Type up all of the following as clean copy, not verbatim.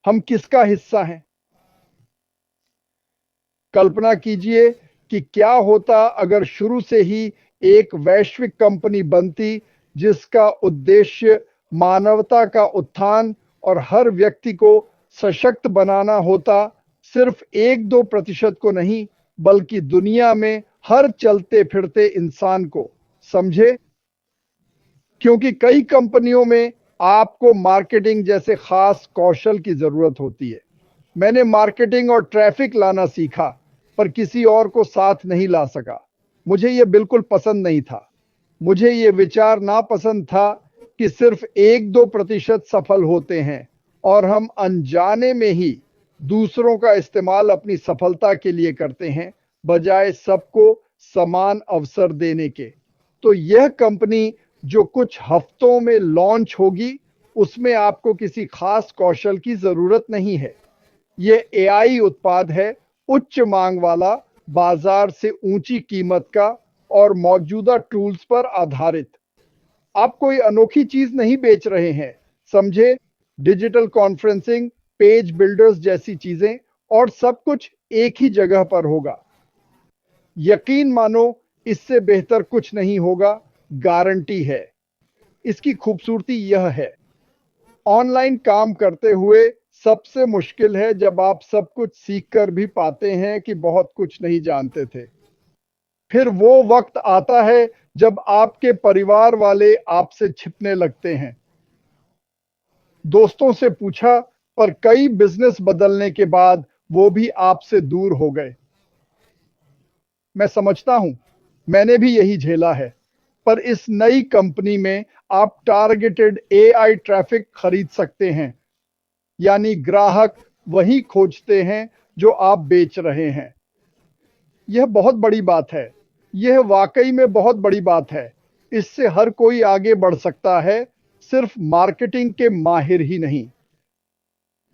हम किसका हिस्सा हैं? कल्पना कीजिए कि क्या होता अगर शुरू से ही एक वैश्विक कंपनी बनती जिसका उद्देश्य मानवता का उत्थान और हर व्यक्ति को सशक्त बनाना होता, सिर्फ 1-2% को नहीं, बल्कि दुनिया में हर चलते फिरते इंसान को। समझे? क्योंकि कई कंपनियों में आपको मार्केटिंग जैसे खास कौशल की जरूरत होती है। मैंने मार्केटिंग और ट्रैफिक लाना सीखा, पर किसी और को साथ नहीं ला सका। मुझे यह बिल्कुल पसंद नहीं था। मुझे यह विचार नापसंद था कि सिर्फ 1-2% सफल होते हैं और हम अनजाने में ही दूसरों का इस्तेमाल अपनी सफलता के लिए करते हैं, बजाय सबको समान अवसर देने के। तो यह कंपनी जो कुछ हफ्तों में लॉन्च होगी, उसमें आपको किसी खास कौशल की जरूरत नहीं है। यह एआई उत्पाद है, उच्च मांग वाला, बाजार से ऊंची कीमत का और मौजूदा टूल्स पर आधारित। आप कोई अनोखी चीज नहीं बेच रहे हैं, समझे? डिजिटल कॉन्फ्रेंसिंग, पेज बिल्डर्स जैसी चीजें, और सब कुछ एक ही जगह पर होगा। यकीन मानो, इससे बेहतर कुछ नहीं होगा, गारंटी है। इसकी खूबसूरती यह है, ऑनलाइन काम करते हुए सबसे मुश्किल है जब आप सब कुछ सीख कर भी पाते हैं कि बहुत कुछ नहीं जानते थे। फिर वो वक्त आता है जब आपके परिवार वाले आपसे छिपने लगते हैं। दोस्तों से पूछा, पर कई बिजनेस बदलने के बाद वो भी आपसे दूर हो गए। मैं समझता हूं, मैंने भी यही झेला है। पर इस नई कंपनी में आप टारगेटेड एआई ट्रैफिक खरीद सकते हैं, यानी ग्राहक वही खोजते हैं जो आप बेच रहे हैं। यह बहुत बड़ी बात है। यह वाकई में बहुत बड़ी बात है। इससे हर कोई आगे बढ़ सकता है, सिर्फ मार्केटिंग के माहिर ही नहीं।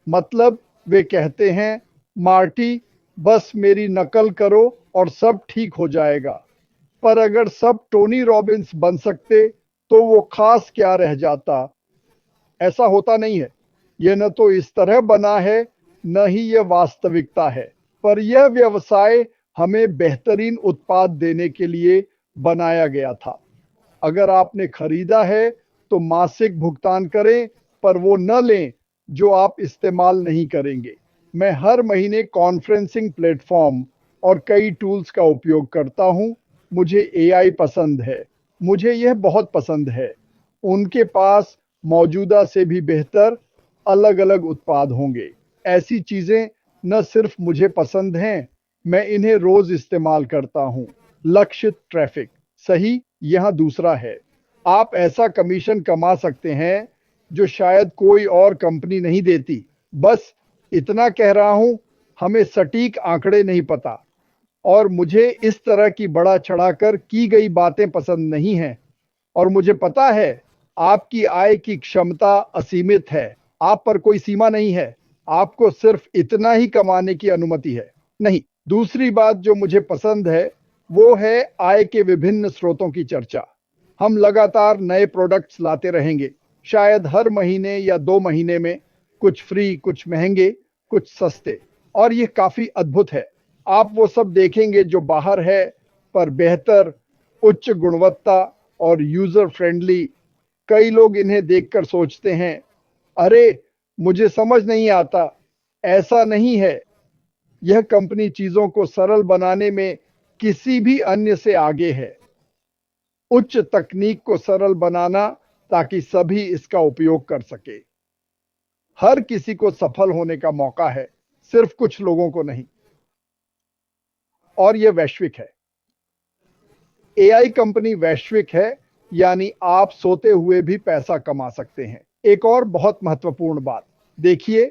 मतलब वे कहते हैं, मार्टी, बस मेरी नकल करो और सब ठीक हो जाएगा। पर अगर सब टोनी रॉबिन्स बन सकते, तो वो खास क्या रह जाता? ऐसा होता नहीं है। यह न तो इस तरह बना है, न ही यह वास्तविकता है। पर यह व्यवसाय हमें बेहतरीन उत्पाद देने के लिए बनाया गया था। अगर आपने खरीदा है तो मासिक भुगतान करें, पर वो न लें जो आप इस्तेमाल नहीं करेंगे। मैं हर महीने कॉन्फ्रेंसिंग प्लेटफॉर्म और कई टूल्स का उपयोग करता हूं। मुझे एआई पसंद है। मुझे यह बहुत पसंद है। उनके पास मौजूदा से भी बेहतर अलग अलग उत्पाद होंगे। ऐसी चीजें न सिर्फ मुझे पसंद हैं, मैं इन्हें रोज इस्तेमाल करता हूं। लक्षित ट्रैफिक। सही, यहां दूसरा है। आप ऐसा कमीशन कमा सकते हैं जो शायद कोई और कंपनी नहीं देती। बस इतना कह रहा हूं, हमें सटीक आंकड़े नहीं पता, और मुझे इस तरह की बढ़ा चढ़ाकर की गई बातें पसंद नहीं हैं। और मुझे पता है आपकी आय की क्षमता असीमित है। आप पर कोई सीमा नहीं है। आपको सिर्फ इतना ही कमाने की अनुमति है। नहीं, दूसरी बात जो मुझे पसंद है, वो है आय के विभिन्न स्रोतों की चर्चा। हम लगातार नए प्रोडक्ट्स लाते रहेंगे, शायद हर महीने या 2 महीने में, कुछ फ्री, कुछ महंगे, कुछ सस्ते। और ये काफी अद्भुत है। आप वो सब देखेंगे जो बाहर है, पर बेहतर, उच्च गुणवत्ता और यूजर फ्रेंडली। कई लोग इन्हें देखकर सोचते हैं, अरे, मुझे समझ नहीं आता। ऐसा नहीं है। यह कंपनी चीजों को सरल बनाने में किसी भी अन्य से आगे है। उच्च तकनीक को सरल बनाना, ताकि सभी इसका उपयोग कर सके। हर किसी को सफल होने का मौका है, सिर्फ कुछ लोगों को नहीं। और यह वैश्विक है। एआई कंपनी वैश्विक है, यानी आप सोते हुए भी पैसा कमा सकते हैं। एक और बहुत महत्वपूर्ण बात देखिए,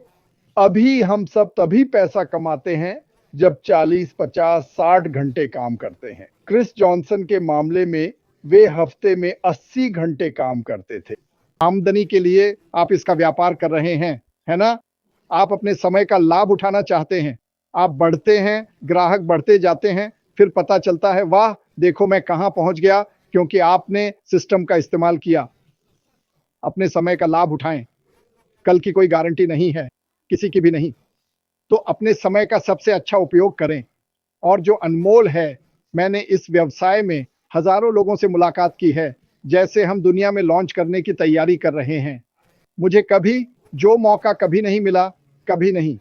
अभी हम सब तभी पैसा कमाते हैं जब 40, 50, 60 घंटे काम करते हैं। क्रिस जॉनसन के मामले में वे हफ्ते में 80 घंटे काम करते थे। आमदनी के लिए आप इसका व्यापार कर रहे हैं, है ना? आप अपने समय का लाभ उठाना चाहते हैं। आप बढ़ते हैं, ग्राहक बढ़ते जाते हैं, फिर पता चलता है, वाह, देखो मैं कहां पहुंच गया, क्योंकि आपने सिस्टम का इस्तेमाल किया। अपने समय का लाभ उठाएं। कल की कोई गारंटी नहीं है किसी की भी नहीं। तो अपने समय का सबसे अच्छा उपयोग करें। और जो अनमोल है, मैंने इस व्यवसाय में हज़ारों लोगों से मुलाकात की है, जैसे हम दुनिया में लॉन्च करने की तैयारी कर रहे हैं। मुझे कभी जो मौका कभी नहीं मिला, कभी नहीं।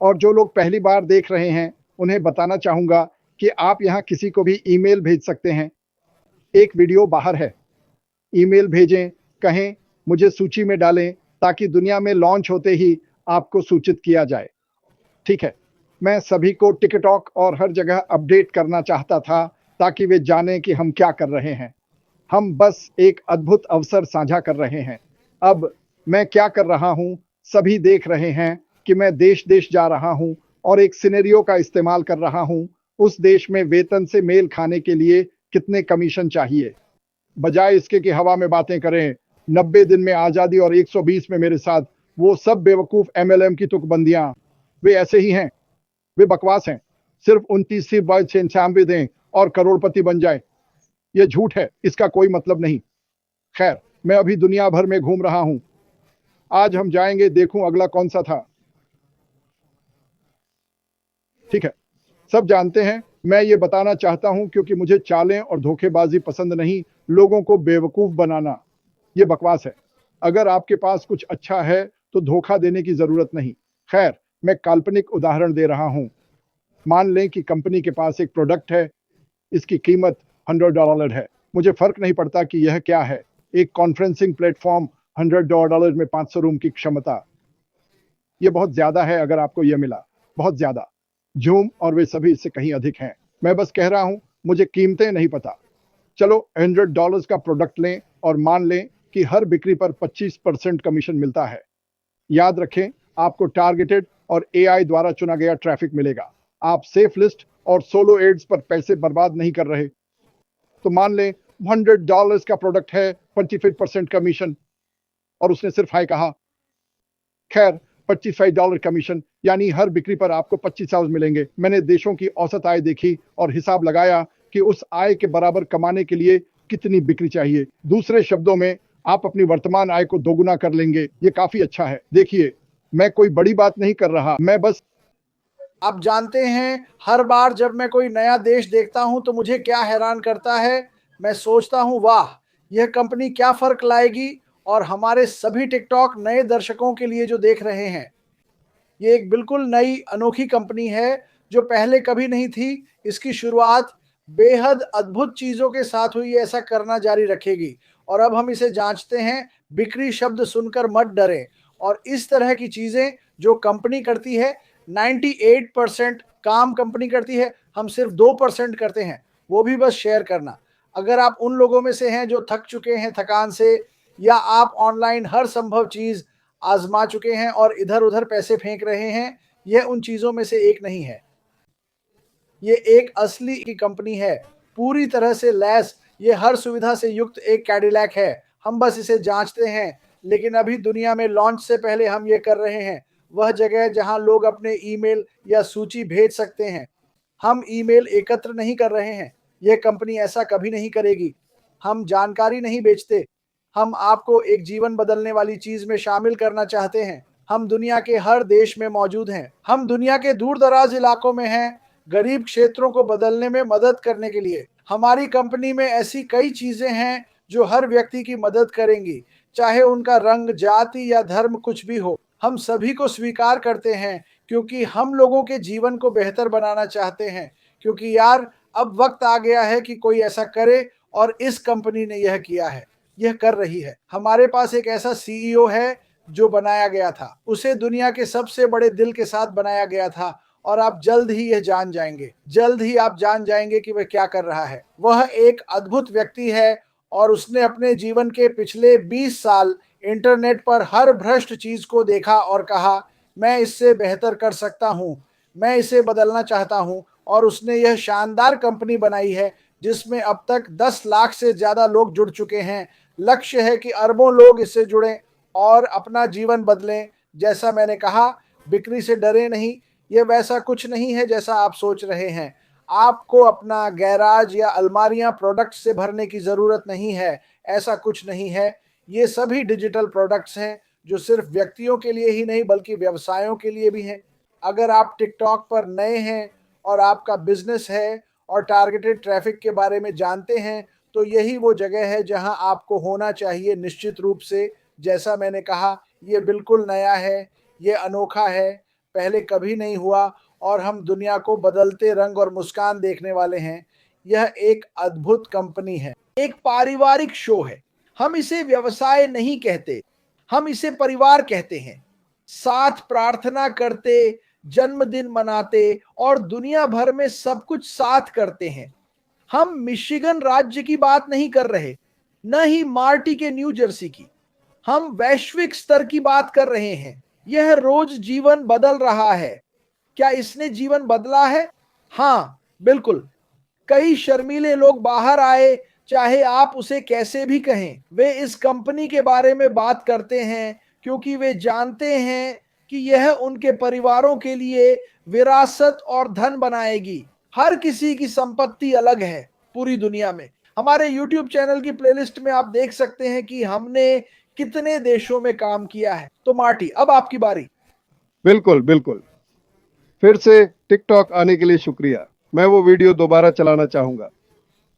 और जो लोग पहली बार देख रहे हैं, उन्हें बताना चाहूँगा कि आप यहाँ किसी को भी ईमेल भेज सकते हैं। एक वीडियो बाहर है। ईमेल भेजें, कहें मुझे सूची में डालें ताकि दुनिया में लॉन्च होते ही आपको सूचित किया जाए। ठीक है। मैं सभी को टिकटॉक और हर जगह अपडेट करना चाहता था ताकि वे जानें कि हम क्या कर रहे हैं। हम बस एक अद्भुत अवसर साझा कर रहे हैं। अब मैं क्या कर रहा हूँ, सभी देख रहे हैं कि मैं देश-देश जा रहा हूँ और एक सिनेरियो का इस्तेमाल कर रहा हूँ, उस देश में वेतन से मेल खाने के लिए कितने कमीशन चाहिए। बजाय इसके कि हवा में बातें करें, 90 दिन में आज़ादी और 120 में मेरे साथ, वो सब बेवकूफ़ एमएलएम की तुकबंदियाँ, वे ऐसे ही हैं, वे बकवास हैं। सिर्फ़ 29 सिर्फ बाय 96 दें और करोड़पति बन जाएँ। ये झूठ है, इसका कोई मतलब नहीं। खैर, मैं अभी दुनिया भर में घूम रहा हूँ। आज हम जाएँगे, देखूँ अगला कौन-सा था। ठीक है, सब जानते हैं, मैं ये बताना चाहता हूँ क्योंकि मुझे चालें और धोखेबाज़ी पसंद नहीं, लोगों को बेवकूफ़ बनाना, ये बकवास है। अगर आपके पास कुछ अच्छा है, तो धोखा देने की ज़रूरत नहीं। खैर, मैं काल्पनिक उदाहरण दे रहा हूँ। मान लें कि कंपनी के पास एक प्रोडक्ट है, इसकी कीमत $100 है। मुझे फ़र्क नहीं पड़ता कि यह क्या है। एक कॉन्फ्रेंसिंग प्लेटफ़ॉर्म $100 में 500 रूम की क्षमता। ये बहुत ज़्यादा है अगर आपको यह मिला, बहुत ज़्यादा। ज़ूम और वे सभी इससे कहीं अधिक हैं। मैं बस कह रहा हूँ, मुझे कीमतें नहीं पता। चलो $100 का प्रोडक्ट लें और मान लें कि हर बिक्री पर 25% कमीशन मिलता है। याद रखें, आपको टारगेटेड और एआई द्वारा चुना गया ट्रैफ़िक मिलेगा। आप सेफ लिस्ट और सोलो एड्स पर पैसे बर्बाद नहीं कर रहे। तो मान लें $100 का प्रोडक्ट है, 25% कमीशन और उसने सिर्फ हाय कहा। खैर, $25 कमीशन यानी हर बिक्री पर आपको $25,000 मिलेंगे। मैंने देशों की औसत आय देखी और हिसाब लगाया कि उस आय के बराबर कमाने के लिए कितनी बिक्री चाहिए। दूसरे शब्दों में, आप अपनी वर्तमान आय को दोगुना कर लेंगे। ये काफ़ी अच्छा है। देखिए, मैं कोई बड़ी बात नहीं कर रहा, मैं बस आप जानते हैं, हर बार जब मैं कोई नया देश देखता हूं तो मुझे क्या हैरान करता है। मैं सोचता हूं, वाह, यह कंपनी क्या फ़र्क लाएगी और हमारे सभी टिकटॉक नए दर्शकों के लिए जो देख रहे हैं। ये एक बिल्कुल नई अनोखी कंपनी है जो पहले कभी नहीं थी। इसकी शुरुआत बेहद अद्भुत चीज़ों के साथ हुई, ऐसा करना जारी रखेगी। और अब हम इसे जाँचते हैं, बिक्री शब्द सुनकर मत डरें। और इस तरह की चीज़ें जो कंपनी करती है, 98% काम कंपनी करती है, हम सिर्फ 2% करते हैं, वो भी बस शेयर करना। अगर आप उन लोगों में से हैं जो थक चुके हैं थकान से, या आप ऑनलाइन हर संभव चीज़ आज़मा चुके हैं और इधर-उधर पैसे फेंक रहे हैं, यह उन चीज़ों में से एक नहीं है। ये एक असली की कंपनी है, पूरी तरह से लैस, ये हर सुविधा से युक्त एक कैडिलैक है। हम बस इसे जाँचते हैं, लेकिन अभी दुनिया में लॉन्च से पहले हम ये कर रहे हैं। वह जगह जहाँ लोग अपने ईमेल या सूची भेज सकते हैं। हम ईमेल एकत्र नहीं कर रहे हैं, यह कंपनी ऐसा कभी नहीं करेगी। हम जानकारी नहीं बेचते, हम आपको एक जीवन बदलने वाली चीज़ में शामिल करना चाहते हैं। हम दुनिया के हर देश में मौजूद हैं। हम दुनिया के दूर-दराज़ इलाकों में हैं, गरीब क्षेत्रों को बदलने में मदद करने के लिए। हमारी कंपनी में ऐसी कई चीज़ें हैं जो हर व्यक्ति की मदद करेंगी, चाहे उनका रंग, जाति या धर्म कुछ भी हो। हम सभी को स्वीकार करते हैं क्योंकि हम लोगों के जीवन को बेहतर बनाना चाहते हैं। क्योंकि यार, अब वक़्त आ गया है कि कोई ऐसा करे और इस कंपनी ने यह किया है, यह कर रही है। हमारे पास एक ऐसा सीईओ है जो बनाया गया था। उसे दुनिया के सबसे बड़े दिल के साथ बनाया गया था और आप जल्द ही यह जान जाएँगे। जल्द ही आप जान जाएँगे कि वह क्या कर रहा है। वह एक अद्भुत व्यक्ति है और उसने अपने जीवन के पिछले 20 साल इंटरनेट पर हर भ्रष्ट चीज़ को देखा और कहा, मैं इससे बेहतर कर सकता हूँ, मैं इसे बदलना चाहता हूँ। और उसने यह शानदार कंपनी बनाई है जिसमें अब तक 10 लाख से ज़्यादा लोग जुड़ चुके हैं। लक्ष्य है कि अरबों लोग इससे जुड़ें और अपना जीवन बदलें। जैसा मैंने कहा, बिक्री से डरें नहीं, ये वैसा कुछ नहीं है जैसा आप सोच रहे हैं। आपको अपना गैराज या अलमारियाँ प्रोडक्ट से भरने की ज़रूरत नहीं है, ऐसा कुछ नहीं है। ये सभी डिजिटल प्रोडक्ट्स हैं जो सिर्फ व्यक्तियों के लिए ही नहीं बल्कि व्यवसायों के लिए भी हैं। अगर आप टिकटॉक पर नए हैं और आपका बिजनेस है और टारगेटेड ट्रैफिक के बारे में जानते हैं, तो यही वो जगह है जहां आपको होना चाहिए निश्चित रूप से। जैसा मैंने कहा, ये बिल्कुल नया है, ये अनोखा है, पहले कभी नहीं हुआ और हम दुनिया को बदलते रंग और मुस्कान देखने वाले हैं। यह एक अद्भुत कंपनी है, एक पारिवारिक शो है। हम इसे व्यवसाय नहीं कहते, हम इसे परिवार कहते हैं। साथ प्रार्थना करते, जन्मदिन मनाते और दुनिया भर में सब कुछ साथ करते हैं। हम मिशिगन राज्य की बात नहीं कर रहे, न ही मार्टी के न्यू जर्सी की। हम वैश्विक स्तर की बात कर रहे हैं। यह रोज जीवन बदल रहा है। क्या इसने जीवन बदला है? हाँ, बिल्कुल। कई शर्मीले लोग बाहर आए, चाहे आप उसे कैसे भी कहें। वे इस कंपनी के बारे में बात करते हैं क्योंकि वे जानते हैं कि यह उनके परिवारों के लिए विरासत और धन बनाएगी। हर किसी की संपत्ति अलग है पूरी दुनिया में। हमारे YouTube चैनल की प्लेलिस्ट में आप देख सकते हैं कि हमने कितने देशों में काम किया है। तो मार्टी, अब आपकी बारी। बिल्कुल बिल्कुल। फिर से टिकटॉक आने के लिए शुक्रिया। मैं वो वीडियो दोबारा चलाना चाहूंगा।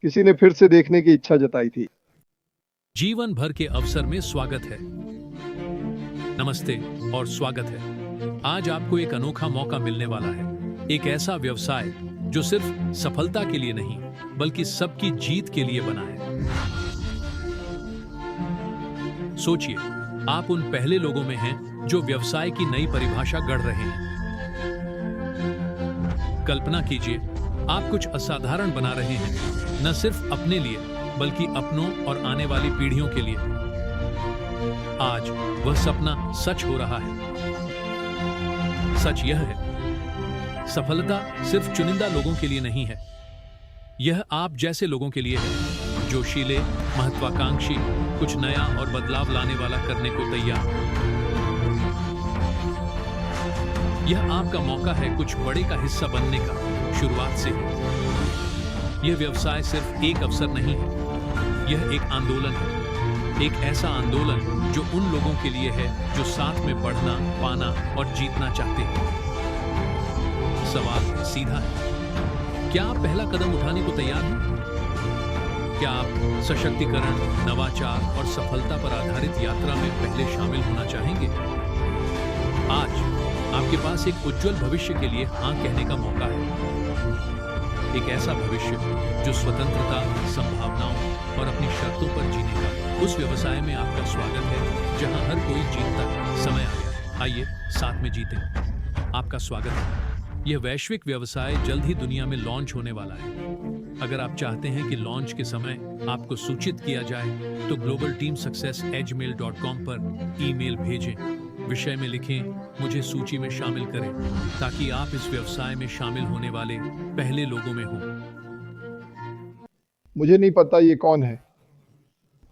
किसी ने फिर से देखने की इच्छा जताई थी। जीवन भर के अवसर में स्वागत है। नमस्ते और स्वागत है। आज आपको एक अनोखा मौका मिलने वाला है। एक ऐसा व्यवसाय जो सिर्फ सफलता के लिए नहीं बल्कि सबकी जीत के लिए बना है। सोचिए, आप उन पहले लोगों में हैं जो व्यवसाय की नई परिभाषा गढ़ रहे हैं। कल्पना कीजिए, आप कुछ असाधारण बना रहे हैं, न सिर्फ अपने लिए बल्कि अपनों और आने वाली पीढ़ियों के लिए। आज वह सपना सच हो रहा है। सच यह है, सफलता सिर्फ चुनिंदा लोगों के लिए नहीं है। यह आप जैसे लोगों के लिए है, जोशीले, महत्वाकांक्षी, कुछ नया और बदलाव लाने वाला करने को तैयार। यह आपका मौका है कुछ बड़े का हिस्सा बनने का, शुरुआत से ही। यह व्यवसाय सिर्फ एक अवसर नहीं है, यह एक आंदोलन है। एक ऐसा आंदोलन जो उन लोगों के लिए है जो साथ में बढ़ना, पाना और जीतना चाहते हैं। सवाल सीधा है, क्या आप पहला कदम उठाने को तैयार हैं? क्या आप सशक्तिकरण, नवाचार और सफलता पर आधारित यात्रा में पहले शामिल होना चाहेंगे? आज आपके पास एक उज्जवल भविष्य के लिए हाँ कहने का मौका है। एक ऐसा भविष्य जो स्वतंत्रता, संभावनाओं और अपनी शर्तों पर जीने का। उस व्यवसाय में आपका स्वागत है जहां हर कोई जीतता है। समय आ गया, आइए साथ में जीतें। आपका स्वागत है। यह वैश्विक व्यवसाय जल्द ही दुनिया में लॉन्च होने वाला है। अगर आप चाहते हैं कि लॉन्च के समय आपको सूचित किया जाए तो globalteamsuccess@gmail.com पर ईमेल भेजें। विषय में लिखें, मुझे सूची में शामिल करें, ताकि आप इस व्यवसाय में शामिल होने वाले पहले लोगों में हों। मुझे नहीं पता ये कौन है।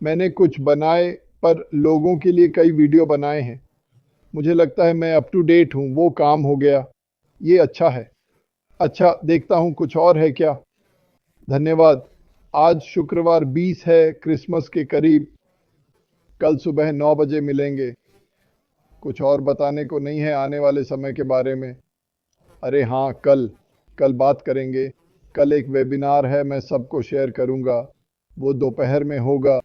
मैंने कुछ बनाए पर लोगों के लिए कई वीडियो बनाए हैं। मुझे लगता है मैं अप टू डेट हूँ। वो काम हो गया, ये अच्छा है। अच्छा, देखता हूँ कुछ और है क्या। धन्यवाद। आज शुक्रवार 20 है, क्रिसमस के करीब। कल सुबह 9 बजे मिलेंगे। कुछ और बताने को नहीं है आने वाले समय के बारे में। अरे हाँ, कल बात करेंगे। कल एक वेबिनार है, मैं सबको शेयर करूँगा। वो दोपहर में होगा।